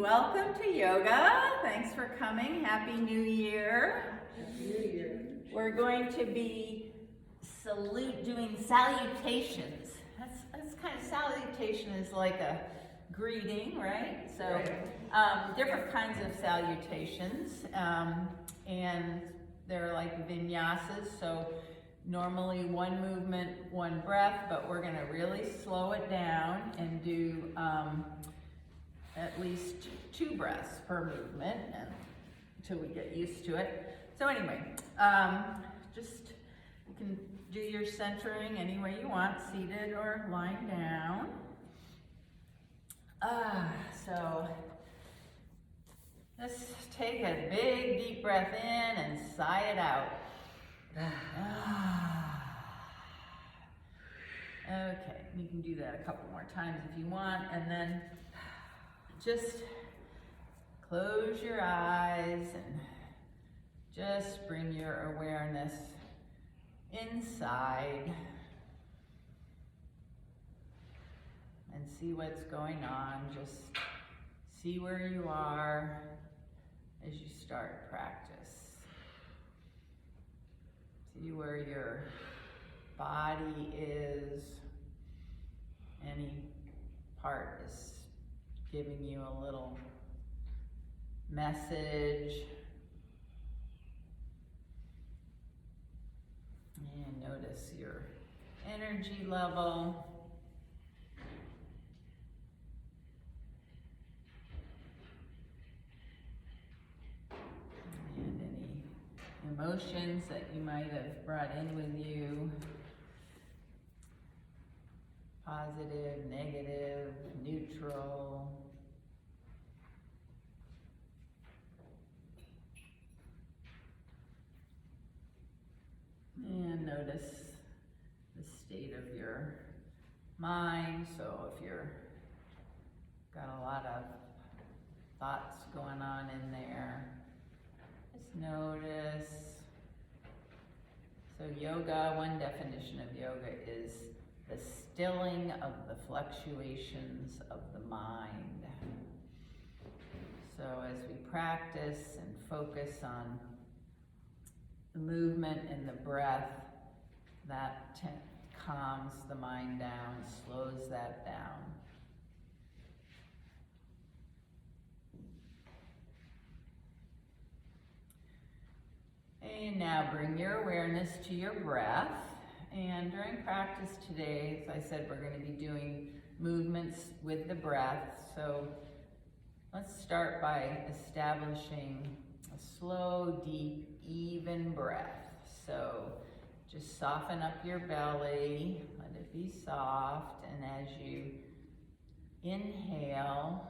welcome to yoga. Thanks for coming. Happy New Year. Happy New Year. We're going to be doing salutations. That's kind of, salutation is like a greeting, right? So different kinds of salutations, and they're like vinyasas. So normally one movement, one breath, but we're going to really slow it down and do at least 2 breaths per movement until we get used to it. So anyway, just you can do your centering any way you want, seated or lying down. So just take a big deep breath in and sigh it out. Okay, you can do that a couple more times if you want, and then just close your eyes and just bring your awareness inside and see what's going on. Just see where you are as you start practice. See where your body is. Any part is giving you a little message. And notice your energy level. And any emotions that you might have brought in with you. Positive, negative, neutral. And notice the state of your mind. So if you're got a lot of thoughts going on in there, just notice. So yoga, one definition of yoga is the stilling of the fluctuations of the mind. So as we practice and focus on the movement and the breath, that calms the mind down, slows that down. And now bring your awareness to your breath. And during practice today, as I said, we're going to be doing movements with the breath. So let's start by establishing a slow, deep, even breath. So just soften up your belly, let it be soft, and as you inhale,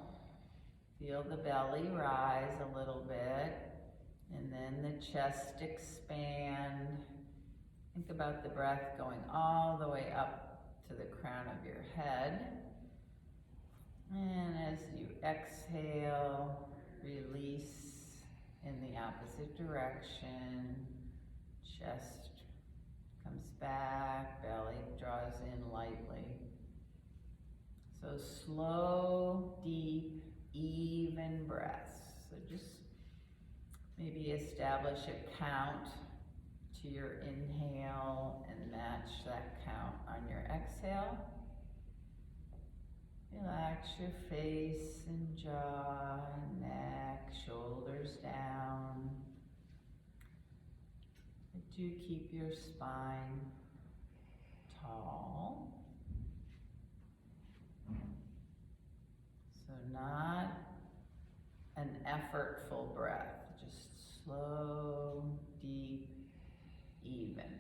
feel the belly rise a little bit, and then the chest expand. Think about the breath going all the way up to the crown of your head. And as you exhale, release in the opposite direction. Chest comes back, belly draws in lightly. So slow, deep, even breaths. So just maybe establish a count to your inhale and match that count on your exhale. Relax your face and jaw, neck, shoulders down. But do keep your spine tall. So not an effortful breath, just slow, deep, even.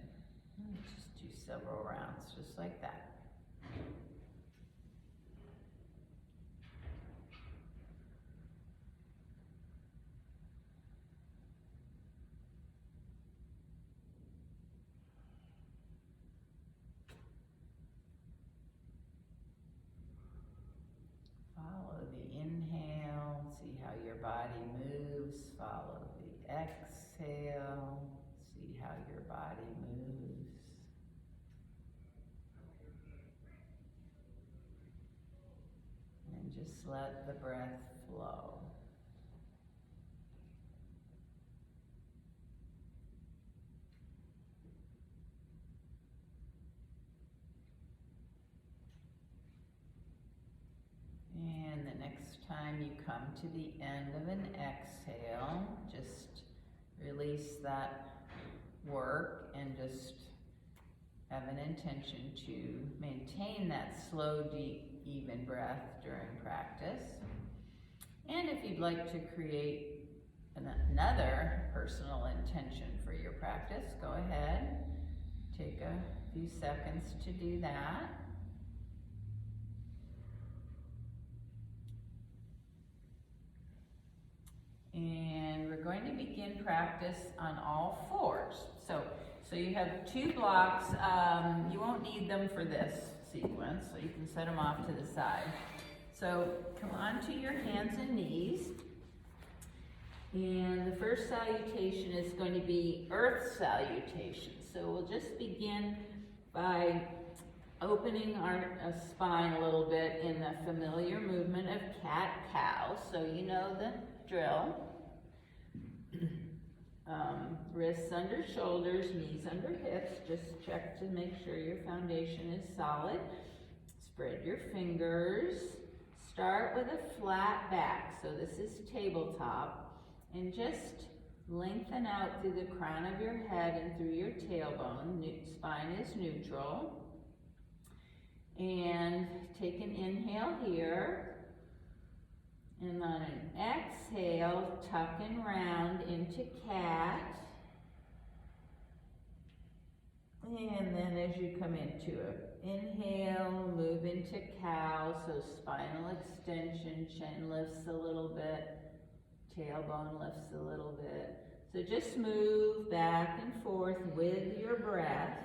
Just do several rounds just like that. Follow the inhale, see how your body moves. Follow the exhale, see how your body moves. And just let the breath flow. time you come to the end of an exhale, just release that work and just have an intention to maintain that slow, deep, even breath during practice. And if you'd like to create another personal intention for your practice, go ahead. Take a few seconds to do that. And we're going to begin practice on all fours. So you have 2 blocks. You won't need them for this sequence, so you can set them off to the side. So come onto your hands and knees. And the first salutation is going to be Earth salutation. So we'll just begin by opening our spine a little bit in the familiar movement of cat-cow. So you know the drill. Wrists under shoulders, knees under hips. Just check to make sure your foundation is solid. Spread your fingers. Start with a flat back. So this is tabletop. And just lengthen out through the crown of your head and through your tailbone. Spine is neutral. And take an inhale here. And on an exhale, tuck and round into cat. And then as you come into it, inhale, move into cow. So spinal extension, chin lifts a little bit, tailbone lifts a little bit. So just move back and forth with your breath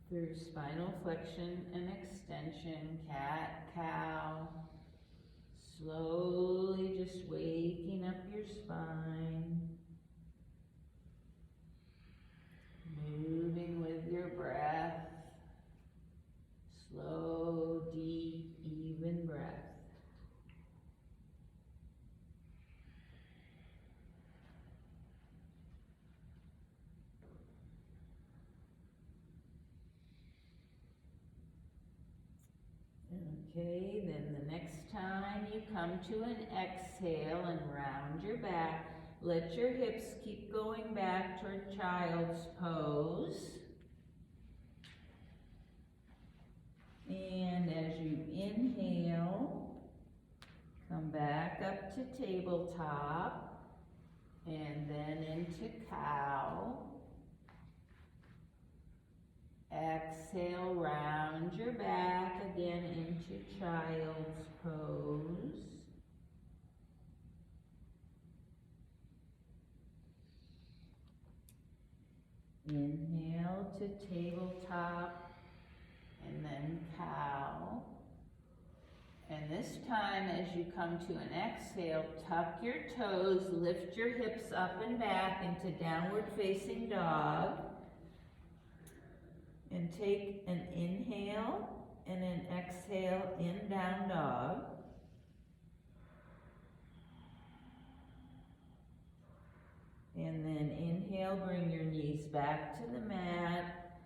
through spinal flexion and extension, cat, cow. Slowly just waking up your spine. Moving with your breath. Slow, deep, even breath. Okay, then the next time you come to an exhale and round your back, let your hips keep going back toward child's pose. And as you inhale, come back up to tabletop and then into cow. Exhale, round your back again into child's pose. Inhale to tabletop and then cow. And this time as you come to an exhale, tuck your toes, lift your hips up and back into downward facing dog. And take an inhale and an exhale in down dog. And then inhale, bring your knees back to the mat.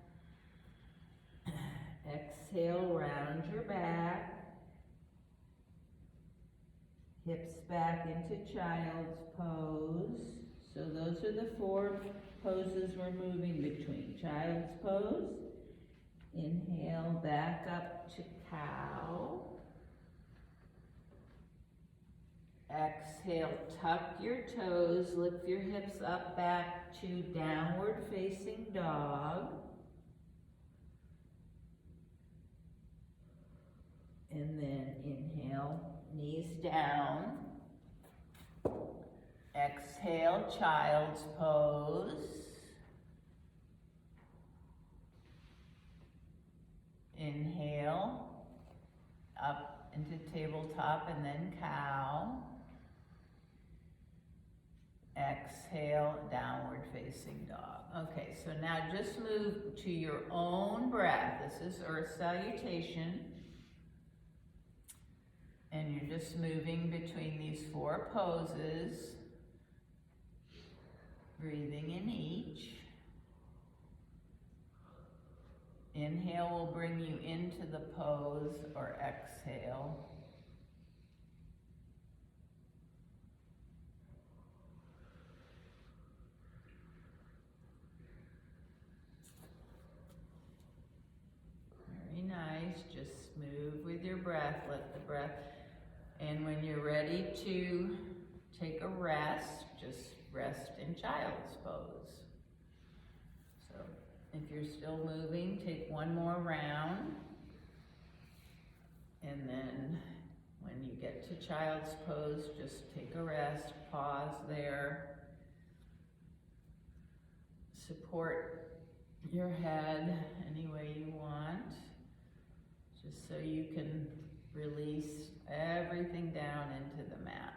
Exhale, round your back. Hips back into child's pose. So those are the 4 poses we're moving between. Child's pose. Inhale, back up to cow. Exhale, tuck your toes, lift your hips up back to downward facing dog. And then inhale, knees down. Exhale, child's pose. Inhale, up into tabletop and then cow. Exhale, downward facing dog. Okay, so now just move to your own breath. This is Earth salutation. And you're just moving between these 4 poses, breathing in each. Inhale will bring you into the pose, or exhale breath, let the breath. And when you're ready to take a rest, just rest in child's pose. So if you're still moving, take one more round. And then when you get to child's pose, just take a rest, pause there. Support your head any way you want, just so you can release everything down into the mat.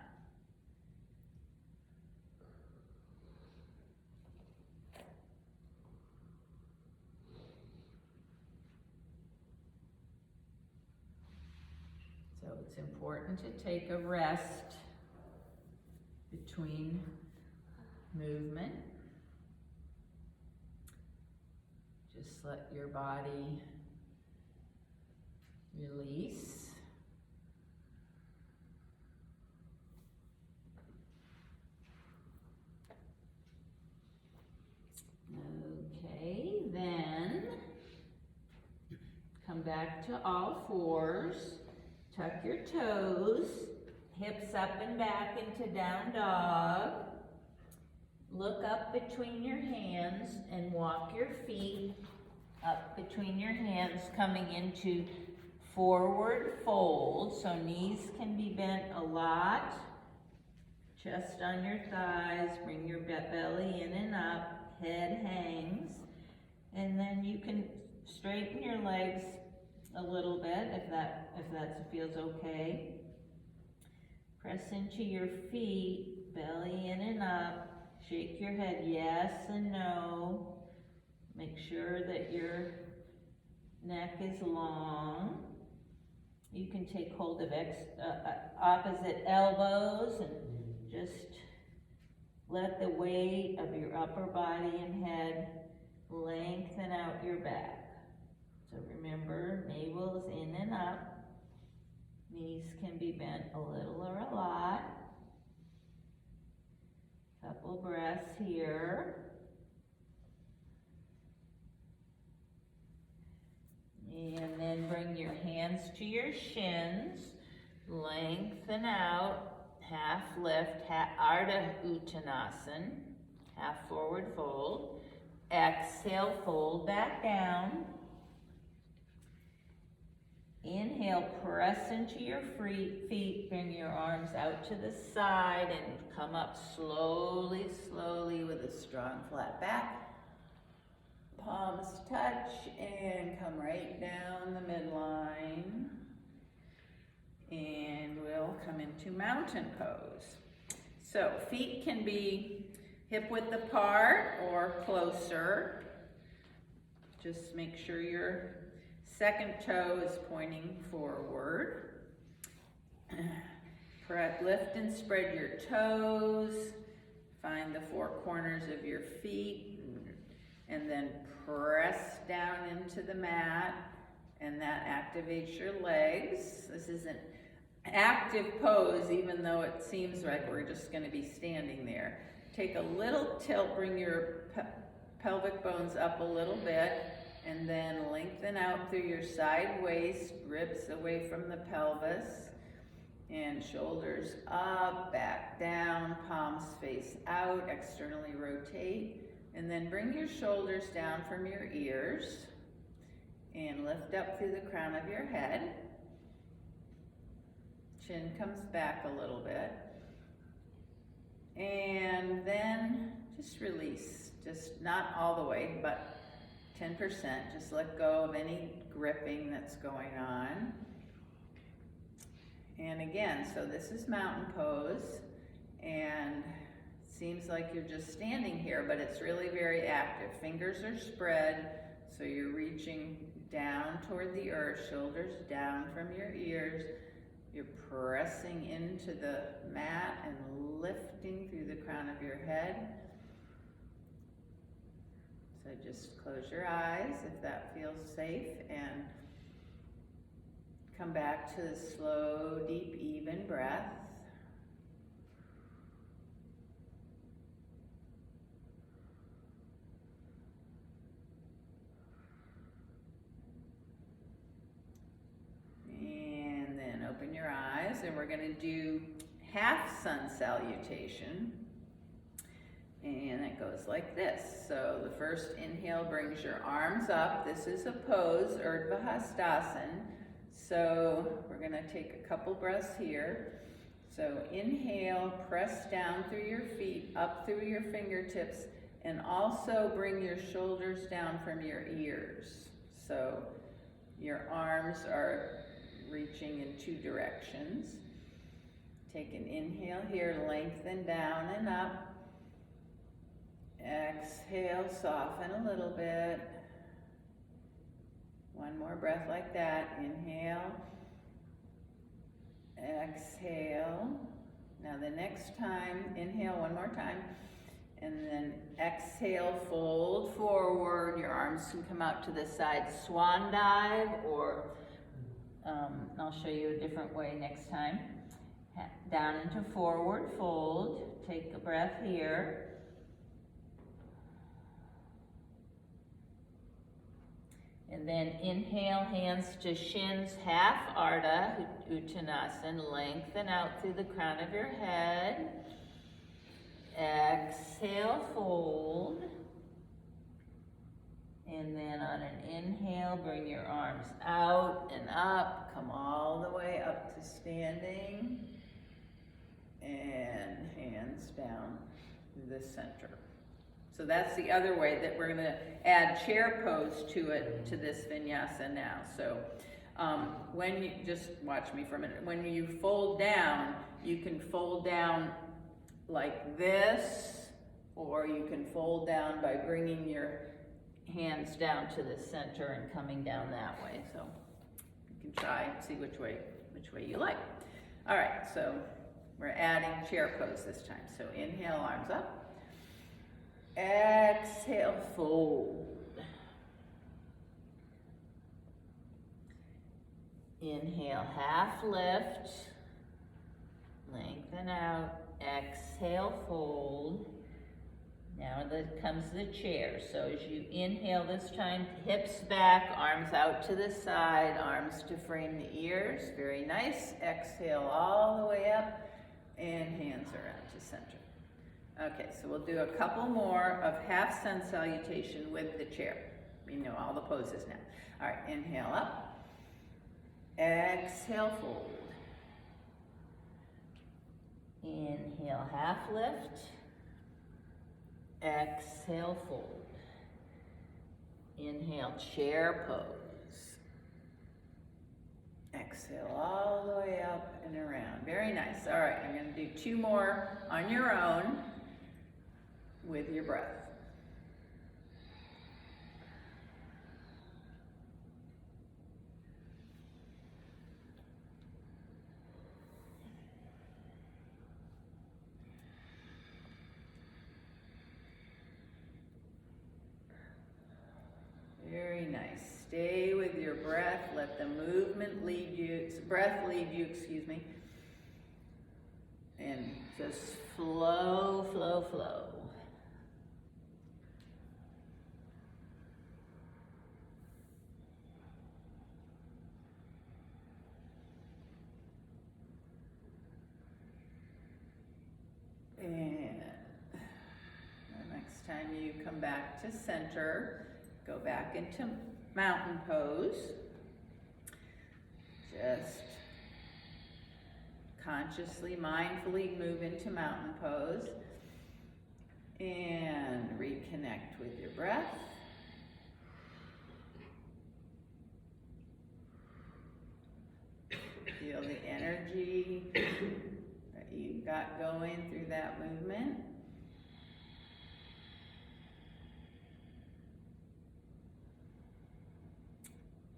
So it's important to take a rest between movement. Just let your body release. Okay, then come back to all fours. Tuck your toes, hips up and back into down dog. Look up between your hands and walk your feet up between your hands, coming into forward fold. So knees can be bent a lot. Chest on your thighs, bring your belly in and up, head hangs. And then you can straighten your legs a little bit if that feels okay. Press into your feet, belly in and up. Shake your head yes and no. Make sure that your neck is long. You can take hold of opposite elbows and just let the weight of your upper body and head lengthen out your back. So remember, navel's in and up. Knees can be bent a little or a lot. Couple breaths here. And then bring your hands to your shins. Lengthen out. Half lift, Ardha Uttanasana. Half forward fold. Exhale, fold back down. Inhale, press into your feet, bring your arms out to the side and come up slowly, slowly with a strong flat back. Palms touch and come right down the midline. And we'll come into mountain pose. So feet can be hip width apart or closer. Just make sure your second toe is pointing forward. Lift and spread your toes. Find the four corners of your feet and then press down into the mat, and that activates your legs. This is an active pose, even though it seems like we're just going to be standing there. Take a little tilt, bring your pelvic bones up a little bit, and then lengthen out through your side waist, ribs away from the pelvis, and shoulders up, back down, palms face out, externally rotate, and then bring your shoulders down from your ears, and lift up through the crown of your head. Chin comes back a little bit, and then just release, just not all the way, but 10%, just let go of any gripping that's going on. And again, so this is mountain pose, and it seems like you're just standing here, but it's really very active. Fingers are spread, so you're reaching down toward the earth, shoulders down from your ears. You're pressing into the mat and lifting through the crown of your head. So just close your eyes if that feels safe, and come back to the slow, deep, even breath. And then we're gonna do half sun salutation. And it goes like this. So the first inhale brings your arms up. This is a pose, Urdhva Hastasana. So we're gonna take a couple breaths here. So inhale, press down through your feet, up through your fingertips, and also bring your shoulders down from your ears. So your arms are reaching in two directions. Take an inhale here, lengthen down and up. Exhale, soften a little bit. One more breath like that. Inhale. Exhale. Now the next time, inhale one more time. And then exhale, fold forward. Your arms can come out to the side. Swan dive, or I'll show you a different way next time. Down into forward fold. Take a breath here. And then inhale, hands to shins, half Ardha Uttanasana. Lengthen out through the crown of your head. Exhale, fold. And then on an inhale, bring your arms out and up. Come all the way up to standing. And hands down to the center. So that's the other way that we're gonna add chair pose to it, to this vinyasa now. So when you, just watch me for a minute. When you fold down, you can fold down like this, or you can fold down by bringing your hands down to the center and coming down that way. So you can try and see which way you like. All right, so we're adding chair pose this time. So inhale, arms up. Exhale, fold. Inhale, half lift. Lengthen out. Exhale, fold. Now comes the chair. So as you inhale this time, hips back, arms out to the side, arms to frame the ears. Very nice. Exhale all the way up, and hands around to center. Okay, so we'll do a couple more of half sun salutation with the chair. We know all the poses now. All right, inhale up. Exhale, fold. Inhale, half lift. Exhale, fold. Inhale, chair pose. Exhale all the way up and around. Very nice. All right, I'm going to do two more on your own with your breath. Very nice. Stay with your breath. Let the movement lead you, breath lead you, excuse me. And just flow, flow, flow. And the next time you come back to center, go back into mountain pose. Just consciously, mindfully move into mountain pose and reconnect with your breath. Feel the energy that you got going through that movement.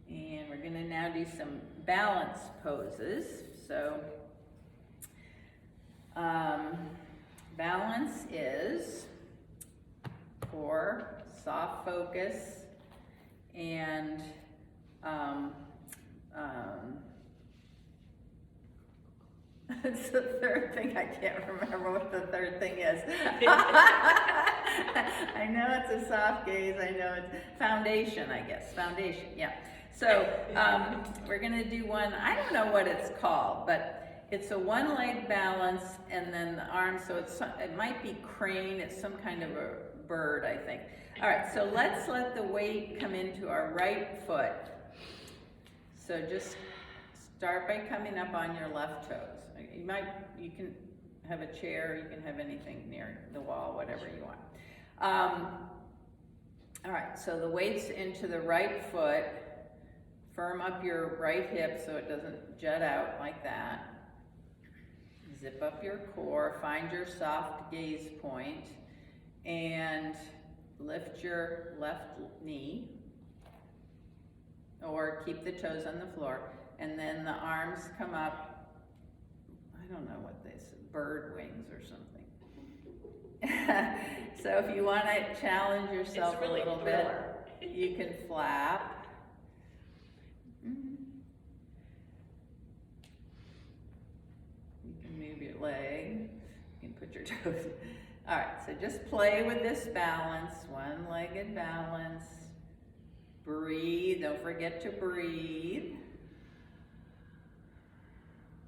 And we're going to now do some balance poses. So balance is core, soft focus, and it's the third thing. I can't remember what the third thing is. I know it's a soft gaze. I know it's foundation, I guess. Foundation, yeah. So we're going to do one, I don't know what it's called, but it's a one leg balance and then the arms, so it might be crane, it's some kind of a bird, I think. All right, so let's let the weight come into our right foot. So just start by coming up on your left toes. You can have a chair, you can have anything near the wall, whatever you want. All right, so the weight's into the right foot. Firm up your right hip so it doesn't jut out like that. Zip up your core, find your soft gaze point, and lift your left knee, or keep the toes on the floor, and then the arms come up, I don't know what they say, bird wings or something. So if you want to challenge yourself a little bit, you can flap. You can move your leg, you can put your toes. All right, so just play with this balance, one-legged balance. Breathe, don't forget to breathe.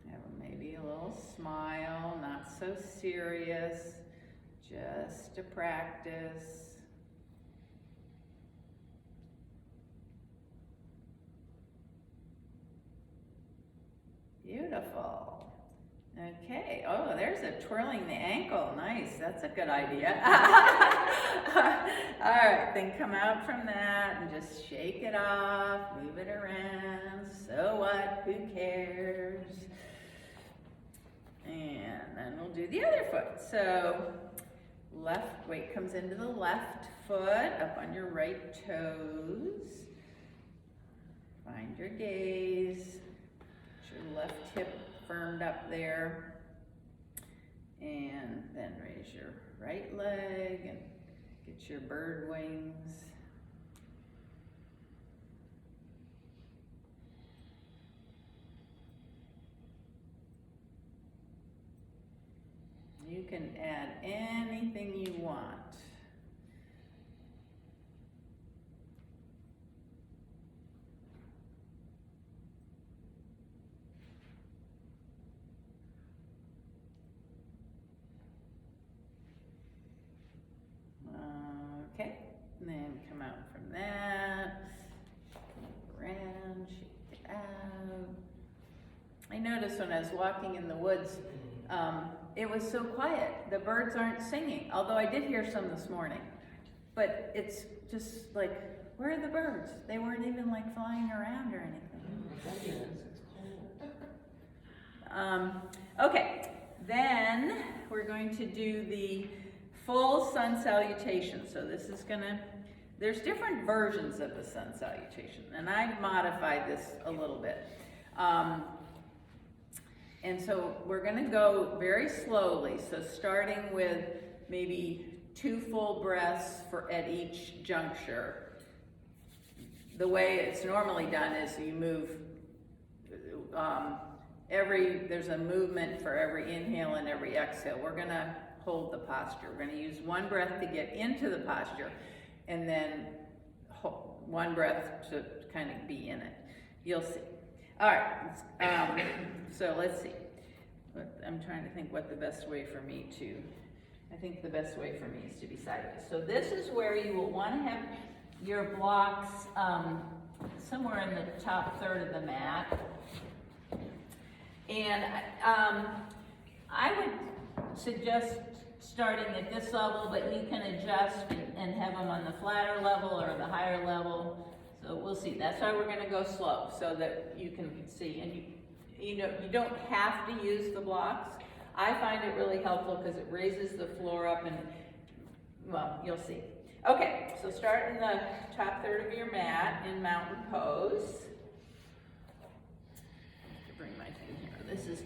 Have maybe a little smile, not so serious, just a practice. Beautiful. Okay, oh, there's a twirling the ankle, nice, that's a good idea. All right, then come out from that and just shake it off, move it around, so what, who cares? And then we'll do the other foot. So left weight comes into the left foot, up on your right toes. Find your gaze, get your left hip firmed up there, and then raise your right leg and get your bird wings. You can add anything you want. Okay, and then come out from that, move around, shake it out. I noticed when I was walking in the woods, it was so quiet. The birds aren't singing, although I did hear some this morning. But it's just like, where are the birds? They weren't even like flying around or anything. Okay, then we're going to do the full sun salutation. So this is there's different versions of the sun salutation, and I've modified this a little bit. And so we're going to go very slowly, so starting with maybe 2 full breaths at each juncture. The way it's normally done is you move, there's a movement for every inhale and every exhale. We're going to hold the posture. We're going to use 1 breath to get into the posture, and then 1 breath to kind of be in it. You'll see. All right, so let's see. I'm trying to think what the best way for me I think the best way for me is to be sideways. So this is where you will want to have your blocks somewhere in the top third of the mat. And I would suggest starting at this level, but you can adjust and have them on the flatter level or the higher level. So we'll see. That's why we're going to go slow, so that you can see. And you don't have to use the blocks. I find it really helpful because it raises the floor up, and well, you'll see. Okay, so start in the top third of your mat in mountain pose. I have to bring my thing here. This is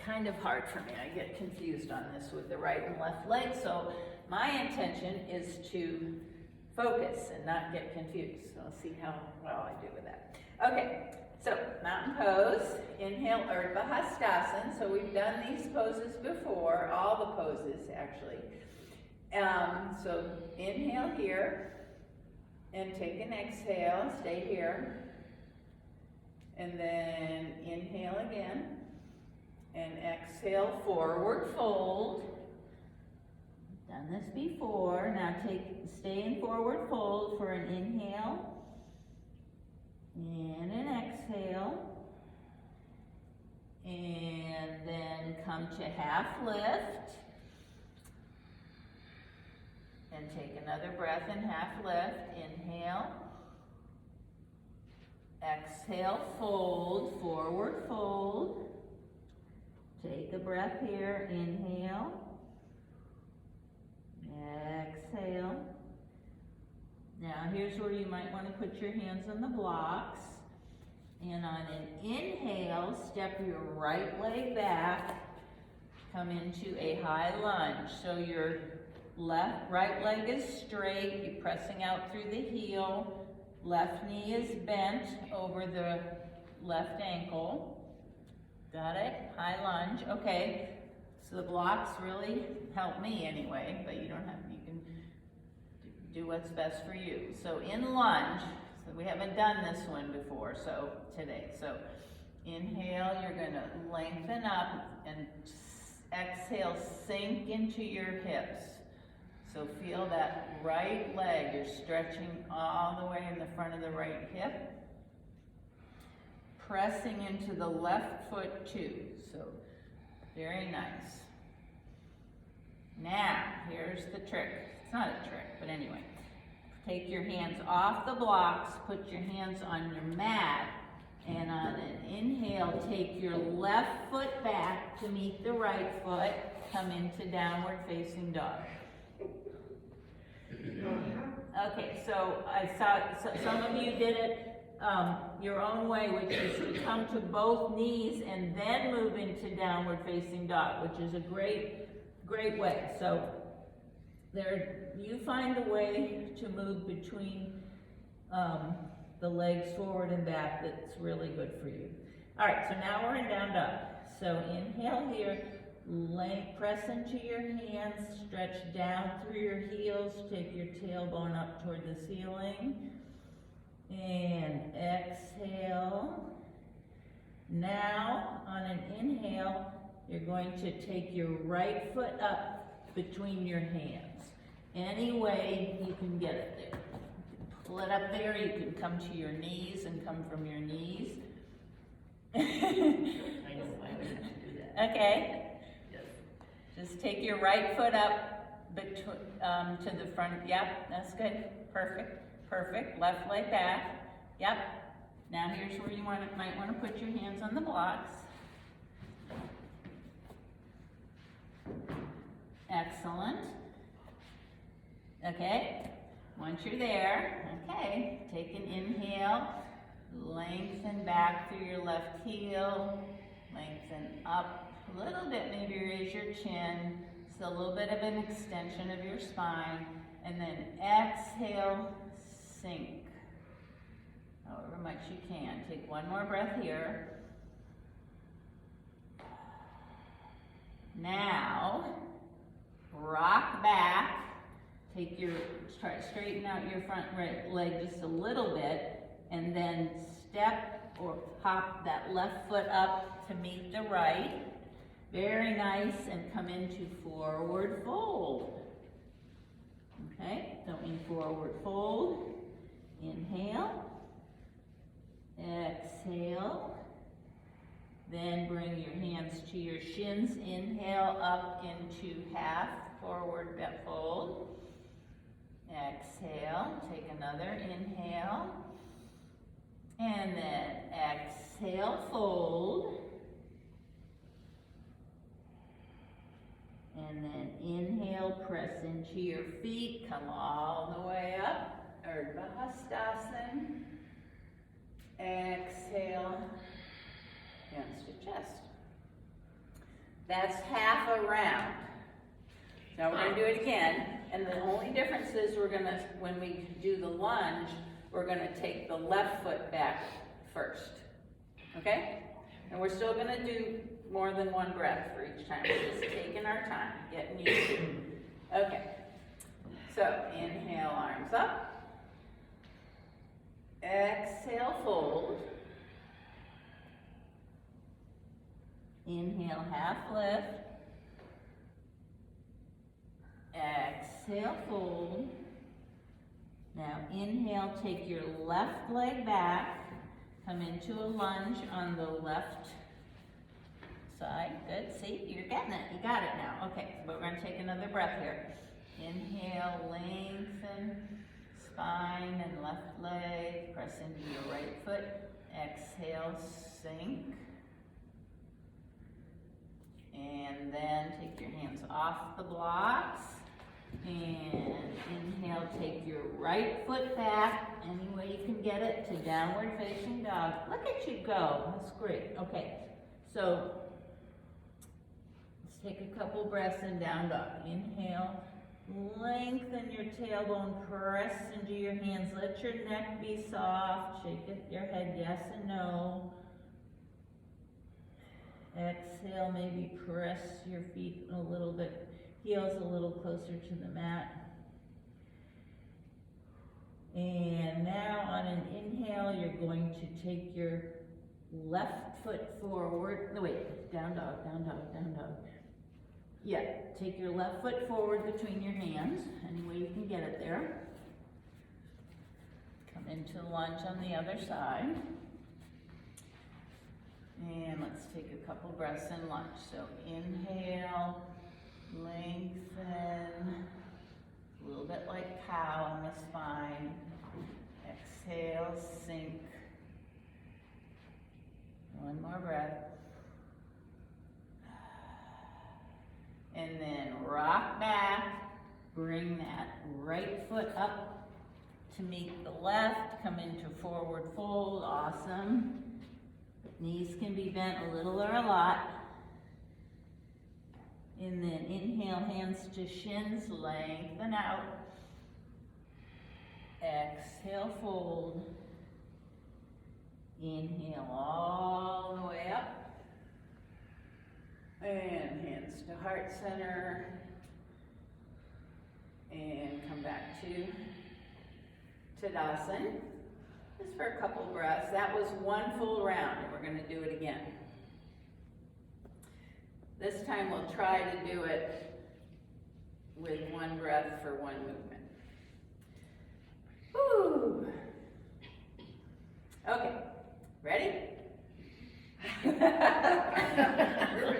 kind of hard for me. I get confused on this with the right and left leg. So my intention is to focus and not get confused. So I'll see how well I do with that. Okay, so mountain pose, inhale, Urdhva Hastasana. So we've done these poses before, all the poses actually. So inhale here, and take an exhale, stay here. And then inhale again, And exhale, forward fold. Done this before. Now stay in forward fold for an inhale and an exhale. And then come to half lift. And take another breath in half lift. Inhale. Exhale, fold, forward fold. Take a breath here. Inhale. Exhale. Now here's where you might want to put your hands on the blocks. And on an inhale, step your right leg back. Come into a high lunge. So your right leg is straight. You're pressing out through the heel. Left knee is bent over the left ankle. Got it? High lunge. Okay. So the blocks really help me anyway, but you don't have, you can do what's best for you. So in lunge, so we haven't done this one before, so today. So inhale, you're gonna lengthen up, and exhale, sink into your hips. So feel that right leg, you're stretching all the way in the front of the right hip. Pressing into the left foot too, so very nice. Now, here's the trick. It's not a trick, but anyway. Take your hands off the blocks, put your hands on your mat, and on an inhale, take your left foot back to meet the right foot. Come into downward facing dog. Okay, so I saw some of you did it your own way, which is to come to both knees and then move into downward facing dog, which is a great way. So you find the way to move between the legs forward and back that's really good for you. All right, so now we're in down dog. So inhale here, press into your hands, stretch down through your heels, take your tailbone up toward the ceiling, and exhale. Now, on an inhale, you're going to take your right foot up between your hands. Any way you can get it there. Pull it up there, you can come to your knees and come from your knees. I know why we have to do that. Okay. Yes. Just take your right foot up to the front. Yep, that's good. Perfect. Perfect. Left leg back. Yep. Now here's where you might want to put your hands on the blocks. Excellent. Okay. Once you're there, okay, take an inhale, lengthen back through your left heel, lengthen up a little bit, maybe raise your chin, so a little bit of an extension of your spine, and then exhale, sink, however much you can. Take one more breath here. Now, rock back. Try to straighten out your front right leg just a little bit, and then step or hop that left foot up to meet the right. Very nice, and come into forward fold. Okay, so in forward fold, inhale, exhale, then bring your hands to your shins, inhale up into half forward fold. Exhale, take another inhale, and then exhale, fold, and then inhale, press into your feet, come all the way up, Urdhva Hastasana, exhale, hands to chest. That's half a round. Now we're going to do it again, and the only difference is when we do the lunge, we're going to take the left foot back first, okay? And we're still going to do more than one breath for each time. We're just taking our time, getting used to it. Okay, so inhale, arms up. Exhale, fold. Inhale, half lift. Exhale, fold. Now inhale, take your left leg back. Come into a lunge on the left side. Good, see, you're getting it. You got it now. Okay, but we're gonna take another breath here. Inhale, lengthen spine and left leg. Press into your right foot. Exhale, sink. And then take your hands off the blocks. And inhale, take your right foot back, any way you can get it, to downward facing dog. Look at you go, that's great. Okay, so let's take a couple breaths in down dog. Inhale, lengthen your tailbone, press into your hands, let your neck be soft, shake your head yes and no. Exhale, maybe press your feet a little bit, heels a little closer to the mat. And now on an inhale, you're going to take your left foot forward. No, wait, down dog, down dog, down dog. Yeah, take your left foot forward between your hands, any way you can get it there. Come into lunge on the other side. And let's take a couple breaths in lunge. So inhale, lengthen, a little bit like cow on the spine. Exhale, sink. One more breath. And then rock back, bring that right foot up to meet the left, come into forward fold, awesome. Knees can be bent a little or a lot. And then inhale, hands to shins, lengthen out. Exhale, fold. Inhale all the way up. And hands to heart center. And come back to Tadasana. Just for a couple breaths. That was one full round, and we're going to do it again. This time we'll try to do it with one breath for one movement. Woo! Okay, ready?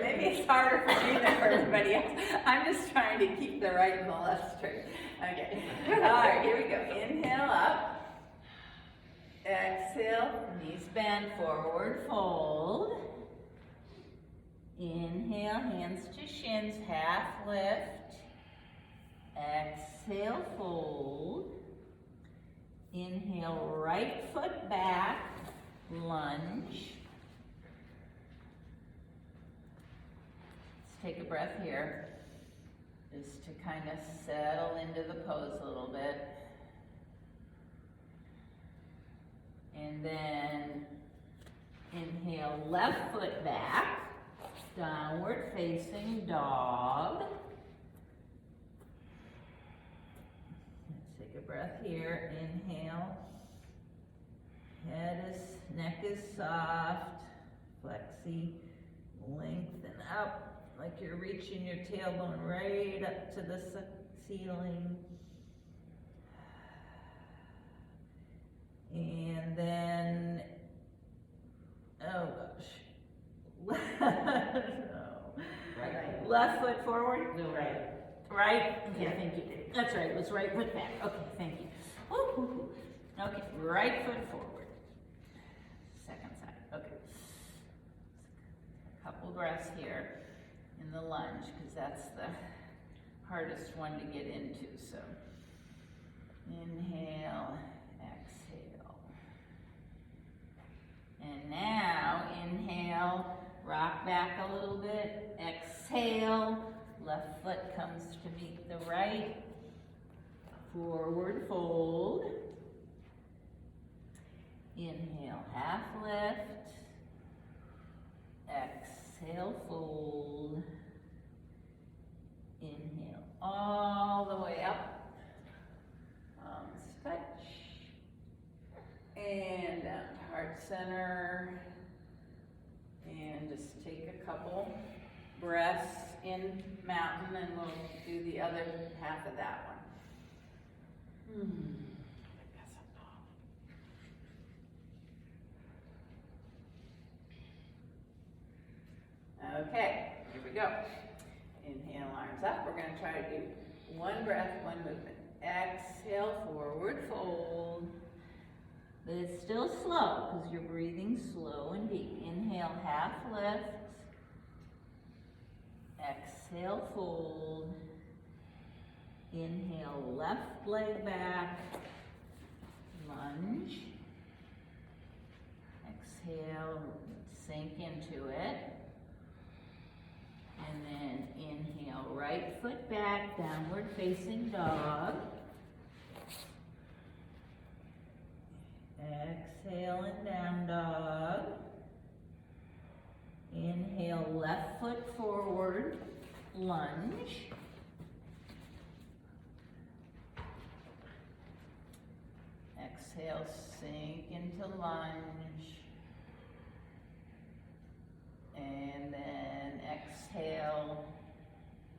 Maybe it's harder for me than for everybody else. I'm just trying to keep the right and the left straight. Okay, all right, here we go. Inhale up. Exhale, knees bend, forward fold. Inhale, hands to shins, half lift. Exhale, fold. Inhale, right foot back, lunge. Let's take a breath here, just to kind of settle into the pose a little bit. And then inhale, left foot back, downward facing dog. Let's take a breath here. Inhale. Neck is soft, flexy, lengthen up like you're reaching your tailbone right up to the ceiling. And then, oh gosh, no. Right. Left foot forward? No, right. Right? Okay, yeah. Thank you. That's right, it was right foot back. Okay, thank you. Woo-hoo-hoo. Okay, right foot forward. Second side, okay. A couple breaths here in the lunge, because that's the hardest one to get into, so. Inhale, exhale. And now, inhale, rock back a little bit, exhale, left foot comes to meet the right, forward fold. Inhale, half lift, exhale, fold. Inhale, all the way up, arms touch, and down to heart center, and just take a couple in mountain, and we'll do the other half of that one. Okay, here we go. Inhale, arms up. We're going to try to do one breath, one movement. Exhale, forward fold. But it's still slow because you're breathing slow and deep. Inhale, half lift. Exhale, fold. Inhale, left leg back. Lunge. Exhale, sink into it. And then inhale, right foot back, downward facing dog. Exhale and down dog. Inhale, left foot forward, lunge. Exhale, sink into lunge. And then exhale,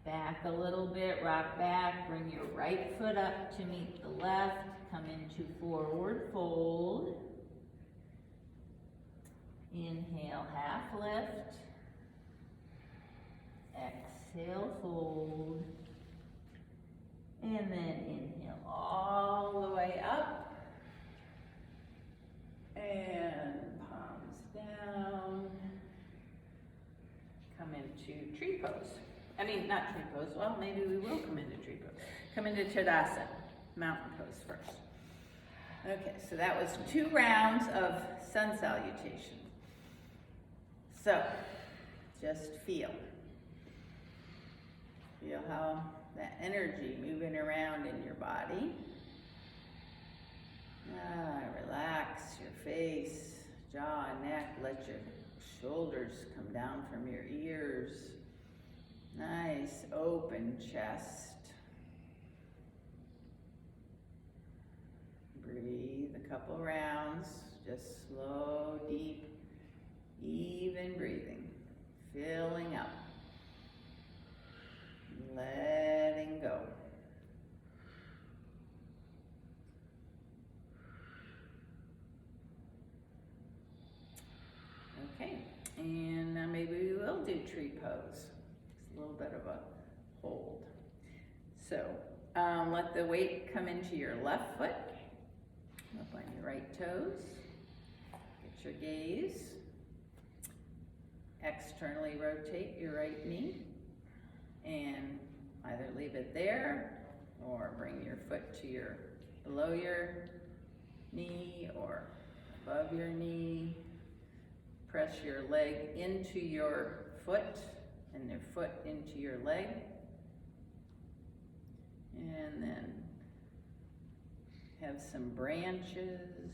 back a little bit, rock back, bring your right foot up to meet the left, come into forward fold. Inhale, half lift. Exhale, fold. And then inhale all the way up. And palms down. Come into tree pose. I mean, not tree pose. Well, maybe we will come into tree pose. Come into Tadasana, mountain pose first. Okay, so that was 2 rounds of sun salutation. So, just feel. Feel how that energy moving around in your body. Relax your face, jaw, neck. Let your shoulders come down from your ears. Nice open chest. Breathe a couple rounds. Just slow, deep, even breathing. Filling up. Letting go. Okay, and now maybe we will do tree pose. It's a little bit of a hold. So, let the weight come into your left foot, up on your right toes. Get your gaze. Externally rotate your right knee, and either leave it there, or bring your foot to your below your knee, or above your knee. Press your leg into your foot, and your foot into your leg. And then have some branches,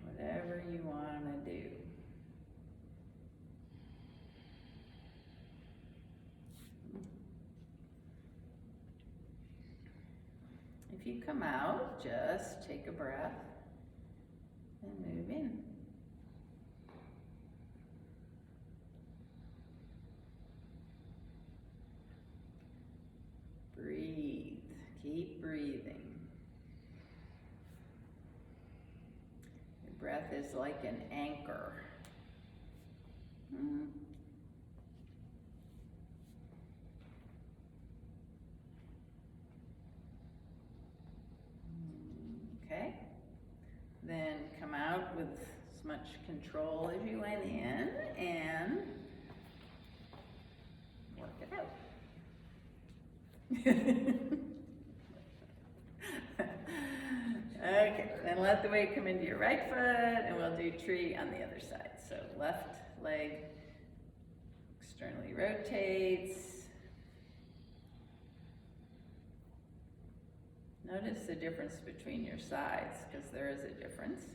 whatever you want to do. If you come out, just take a breath and move in. Breathe. Keep breathing. Your breath is like an anchor. Okay. Then come out with as much control as you went in and work it out. Okay, then let the weight come into your right foot, and we'll do tree on the other side. So left leg externally rotates. Notice the difference between your sides, because there is a difference.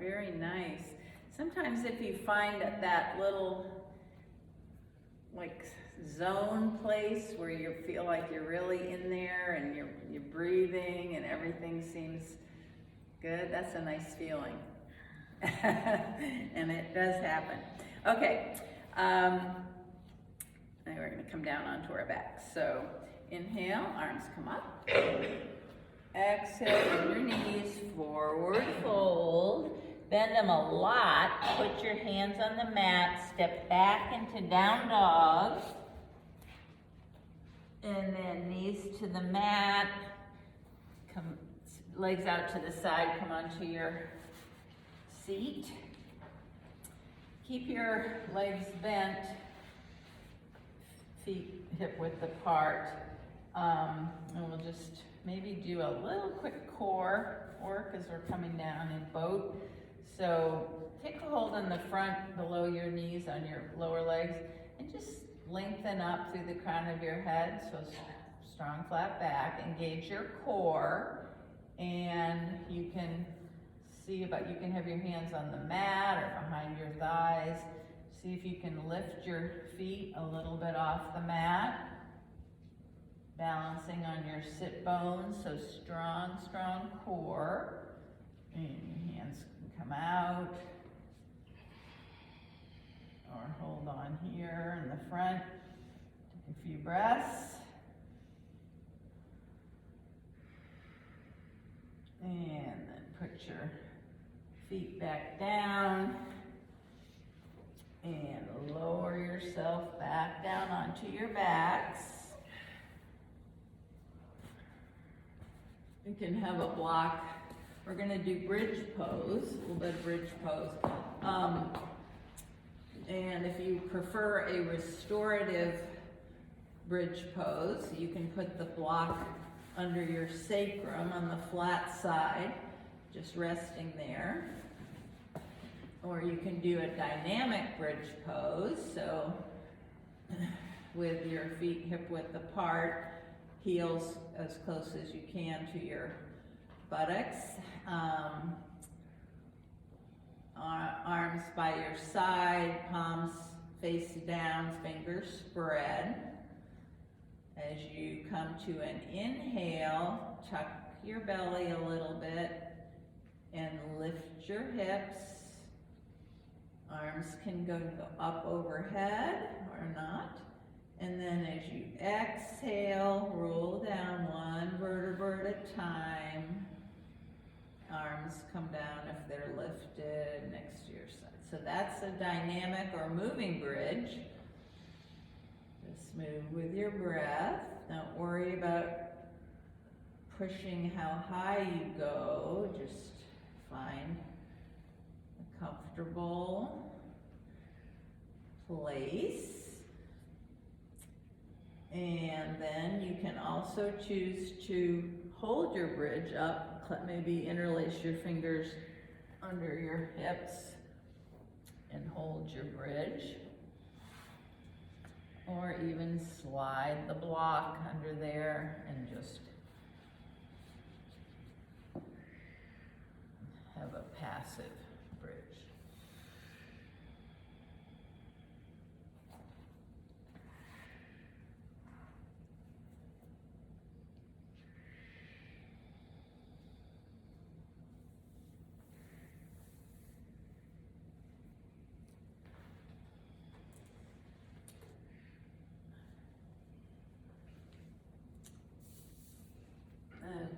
very nice. Sometimes if you find that little like zone place where you feel like you're really in there and you're breathing and everything seems good, that's a nice feeling. And it does happen. Okay, now we're going to come down onto our backs. So inhale, arms come up. Exhale, bend your knees, forward fold. Bend them a lot. Put your hands on the mat. Step back into down dog. And then knees to the mat. Come, legs out to the side. Come onto your seat. Keep your legs bent. Feet hip width apart. And we'll just maybe do a little quick core work as we're coming down in boat. So take a hold on the front below your knees on your lower legs and just lengthen up through the crown of your head. So strong flat back, engage your core, and you can see about, you can have your hands on the mat or behind your thighs. See if you can lift your feet a little bit off the mat. Balancing on your sit bones, so strong core. And your hands can come out. Or hold on here in the front. Take a few breaths. And then put your feet back down. And lower yourself back down onto your backs. You can have a block. We're going to do bridge pose, a little bit of bridge pose. And if you prefer a restorative bridge pose, you can put the block under your sacrum on the flat side, just resting there. Or you can do a dynamic bridge pose, so with your feet hip width apart, heels as close as you can to your buttocks, arms by your side, palms face down, fingers spread. As you come to an inhale, tuck your belly a little bit and lift your hips. Arms can go up overhead or not. And then as you exhale, roll down one vertebra at a time. Arms come down if they're lifted next to your side. So that's a dynamic or moving bridge. Just move with your breath. Don't worry about pushing how high you go. Just find a comfortable place. And then you can also choose to hold your bridge up, maybe interlace your fingers under your hips and hold your bridge. Or even slide the block under there and just have a passive bridge.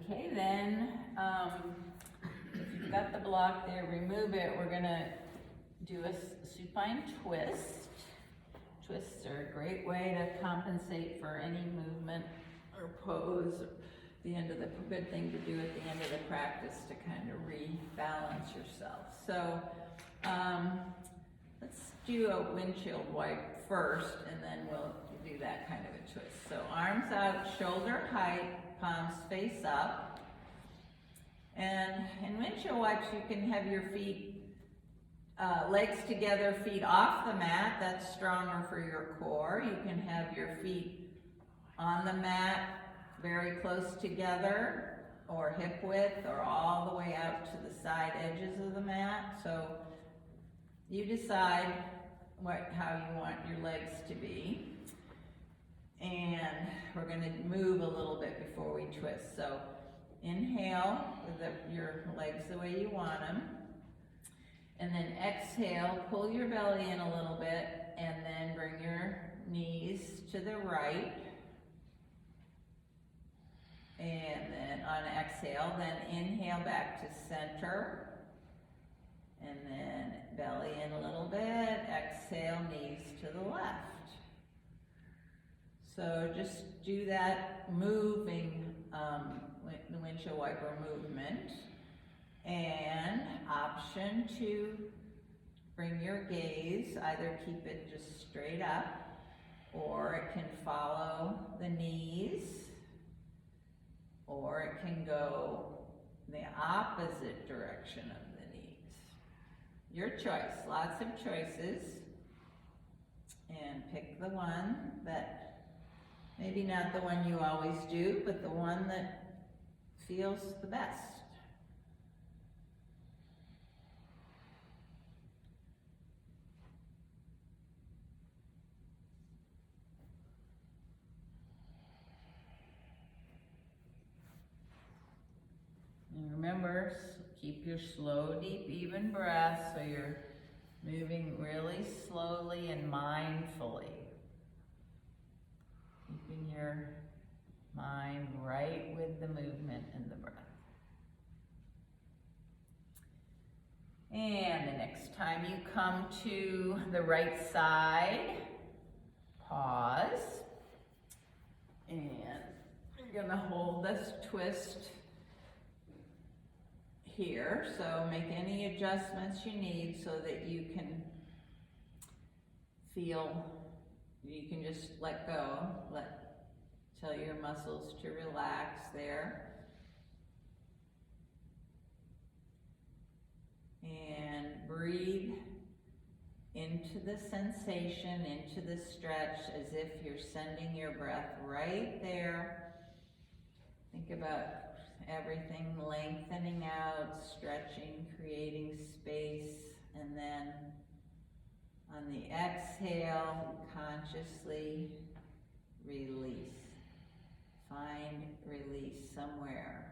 Okay, then, if you've got the block there, remove it. We're gonna do a supine twist. Twists are a great way to compensate for any movement or pose. The good thing to do at the end of the practice to kind of rebalance yourself. So, let's do a windshield wipe first, and then we'll do that kind of a twist. So arms out, shoulder height, palms face up. And in windshield wipes, you can have your feet, legs together, feet off the mat. That's stronger for your core. You can have your feet on the mat, very close together. or hip width or all the way out to the side edges of the mat. So you decide how you want your legs to be. And we're going to move a little bit before we twist. So inhale with your legs the way you want them. And then exhale, pull your belly in a little bit, and then bring your knees to the right. And then on exhale, then inhale back to center. And then belly in a little bit, exhale, knees to the left. So just do that moving, the windshield wiper movement. And option to bring your gaze, either keep it just straight up, or it can follow the knees, or it can go the opposite direction of the knees. Your choice, lots of choices. And pick the one that, maybe not the one you always do, but the one that feels the best. And remember, keep your slow, deep, even breath, so you're moving really slowly and mindfully. Keeping your mind right with the movement and the breath. And the next time you come to the right side, pause. And you're gonna hold this twist here, so make any adjustments you need so that you can feel, you can just let go, tell your muscles to relax there. And breathe into the sensation, into the stretch, as if you're sending your breath right there. Think about everything lengthening out, stretching, creating space, and then on the exhale, consciously release. Find release somewhere.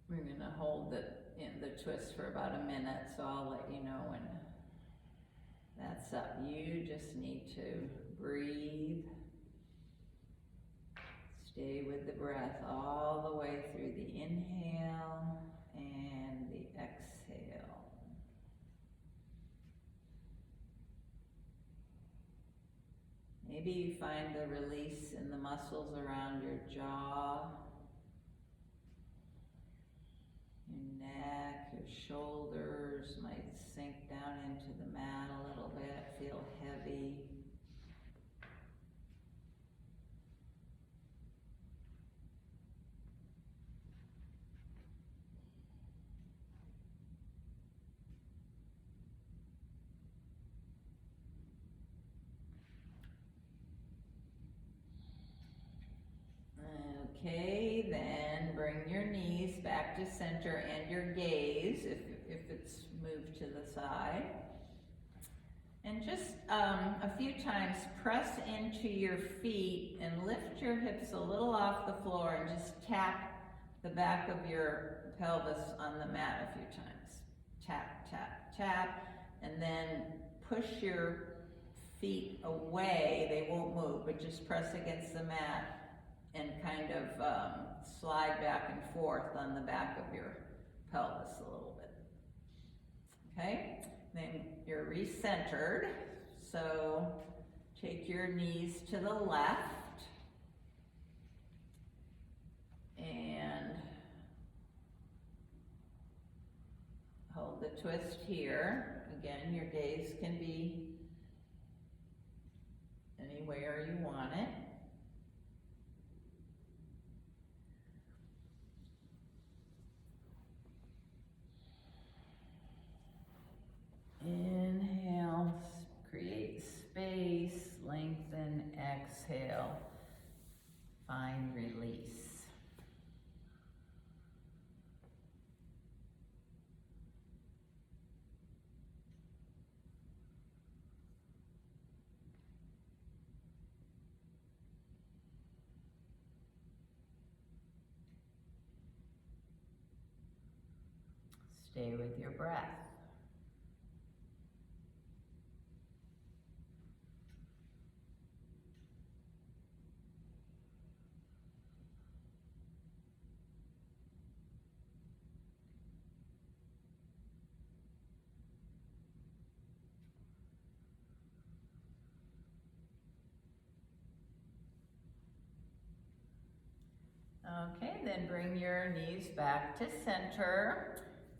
We're going to hold the twist for about a minute, so I'll let you know when that's up. You just need to breathe. Stay with the breath all the way through the inhale and the exhale. Maybe you find the release in the muscles around your jaw, your neck, your shoulders might sink down into the mat a little bit, feel heavy. Okay, then bring your knees back to center and your gaze, if it's moved to the side. And just a few times press into your feet and lift your hips a little off the floor and just tap the back of your pelvis on the mat a few times. Tap, tap, tap, and then push your feet away. They won't move, but just press against the mat and kind of slide back and forth on the back of your pelvis a little bit. Okay, then you're recentered, so take your knees to the left and hold the twist here. Again, your gaze can be anywhere you want it. lengthen, exhale, find release. Stay with your breath. Okay, then bring your knees back to center.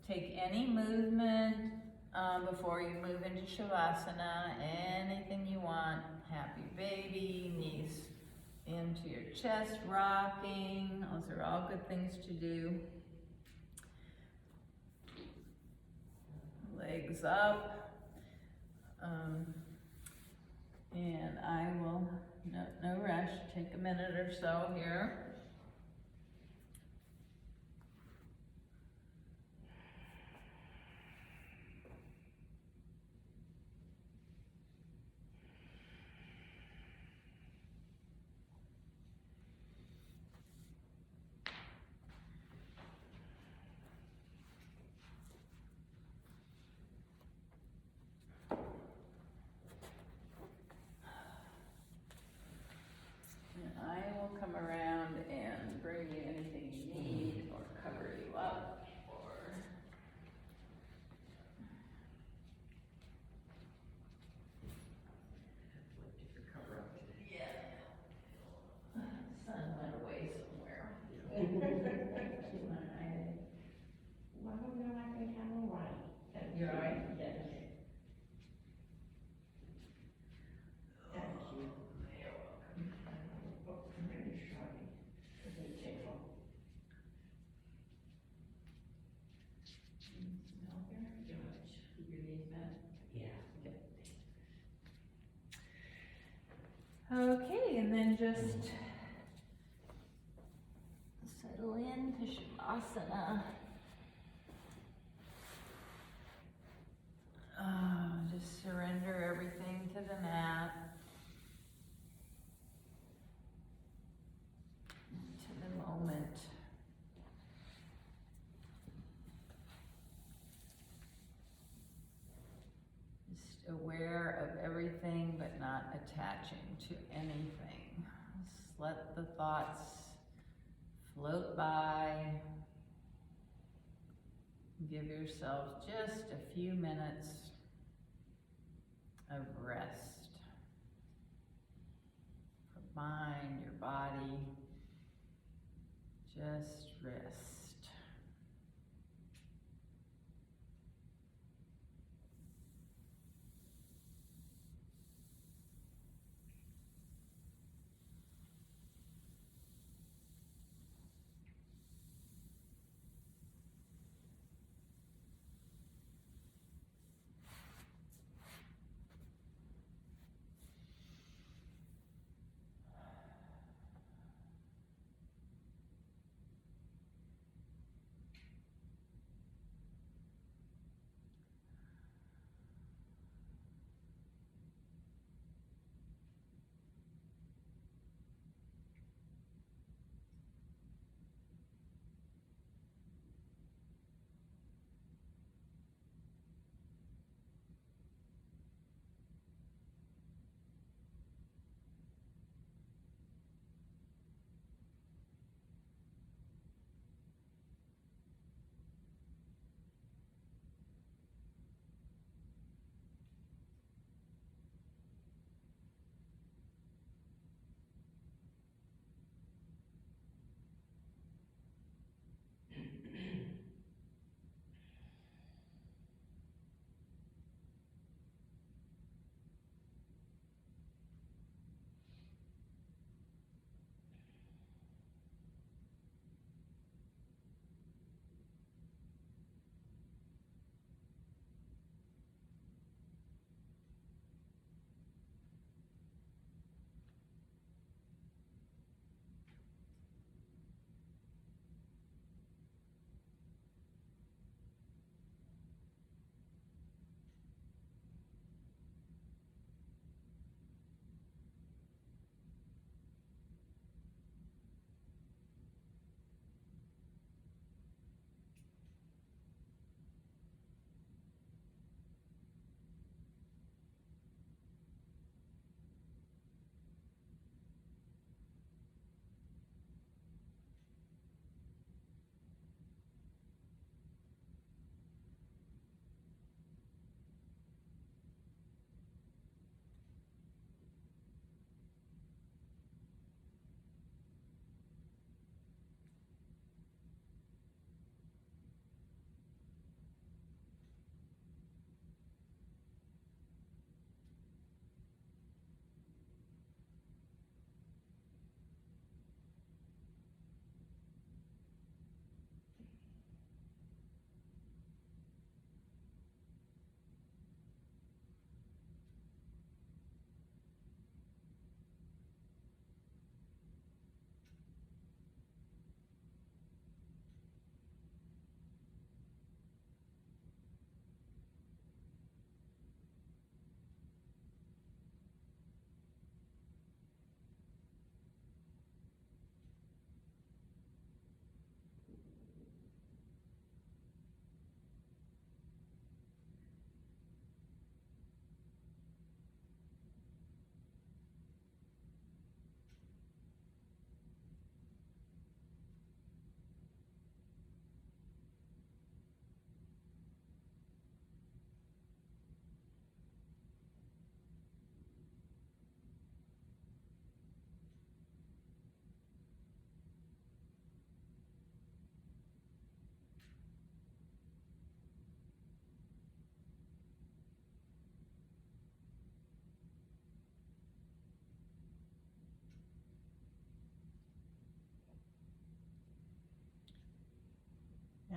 Take any movement before you move into Shavasana, anything you want. Happy baby, knees into your chest, rocking. Those are all good things to do. Legs up. And I will, no rush, take a minute or so here. I will come around and bring you anything you need or cover you up or What did you cover up today? yeah. Sun went away somewhere. Well, no, I think I'm all right. You're all right? Yes. Thank you. You're welcome. Oh, I'm really sorry. Be careful. Smell here? George. Keep your knees bent. Yeah. Okay, and then just settle in to Shavasana. Just surrender everything to the mat, to the moment. Just aware of everything but not attaching to anything. Just let the thoughts float by. Give yourself just a few minutes of rest. For mind, your body, just rest.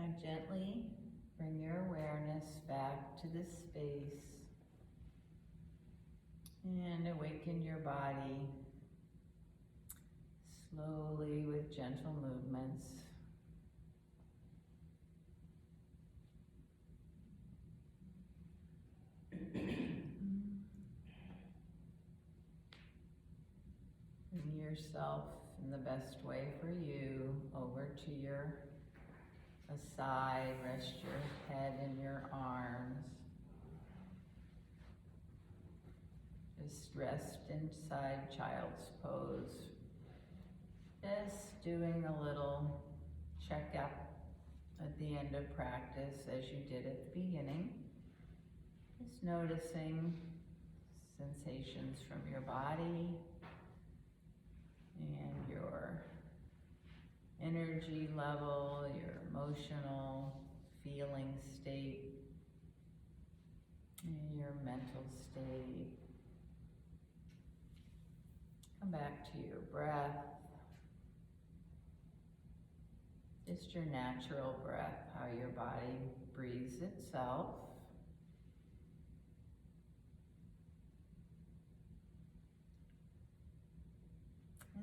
Now gently bring your awareness back to this space and awaken your body slowly with gentle movements. Bring yourself in the best way for you over to your side. Rest your head in your arms. Just rest inside child's pose. Just doing a little checkup at the end of practice as you did at the beginning. Just noticing sensations from your body and your energy level, your emotional feeling state, and your mental state. Come back to your breath. Just your natural breath, how your body breathes itself.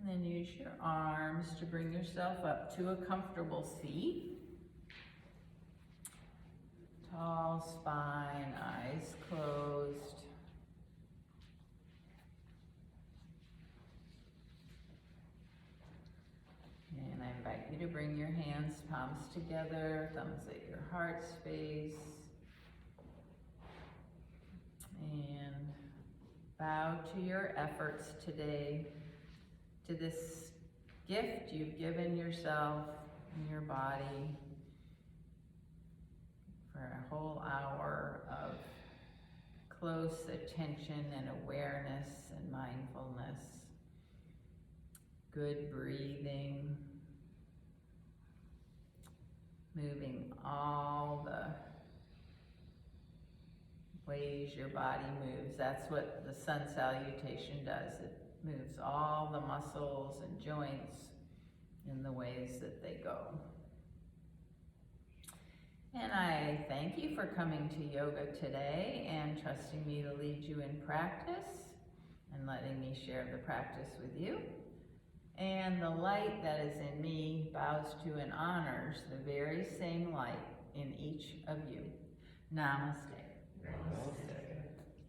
And then use your arms to bring yourself up to a comfortable seat. Tall spine, eyes closed. And I invite you to bring your hands, palms together, thumbs at your heart space. And bow to your efforts today, to this gift you've given yourself and your body for a whole hour of close attention and awareness and mindfulness. Good breathing, moving all the ways your body moves. That's what the sun salutation does. It moves all the muscles and joints in the ways that they go. And I thank you for coming to yoga today and trusting me to lead you in practice and letting me share the practice with you. And the light that is in me bows to and honors the very same light in each of you. Namaste. Namaste.